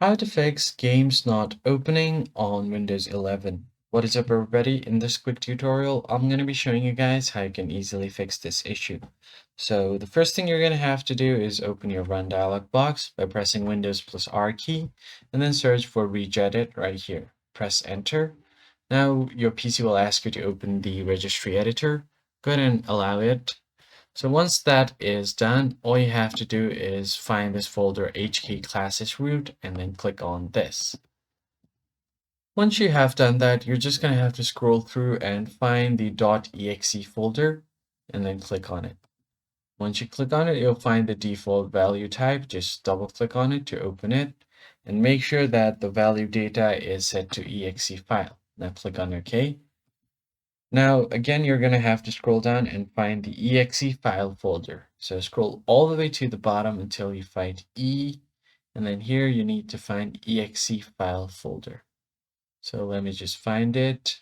How to fix games not opening on Windows 11. What is up everybody? In this quick tutorial, I'm going to be showing you guys how you can easily fix this issue. So the first thing you're going to have to do is open your Run dialog box by pressing Windows plus R key and then search for regedit right here. Press enter. Now your PC will ask you to open the registry editor. Go ahead and allow it. So once that is done, all you have to do is find this folder HK classes root and then click on this. Once you have done that, you're just going to have to scroll through and find the .exe folder and then click on it. Once you click on it, you'll find the default value type. Just double click on it to open it and make sure that the value data is set to exe file. Now click on OK. Now, again, you're going to have to scroll down and find the exe file folder. So scroll all the way to the bottom until you find E, and then here you need to find exe file folder. So let me just find it,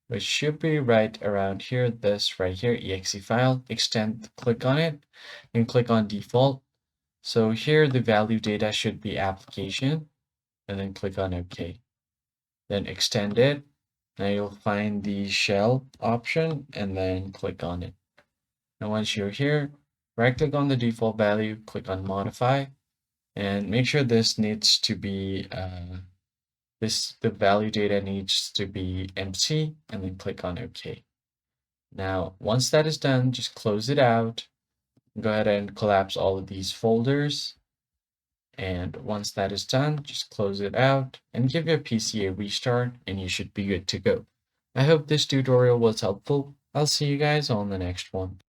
which should be right around here, this right here, exe file. Click on it, and click on default. So here the value data should be application, and then click on OK. Then extend it. Now you'll find the shell option and then click on it. Now once you're here, right click on the default value, click on modify, and make sure this needs to be the value data needs to be empty, and then click on OK. Now once that is done, just close it out. Go ahead and collapse all of these folders. And once that is done, just close it out and give your PC a restart and you should be good to go. I hope this tutorial was helpful. I'll see you guys on the next one.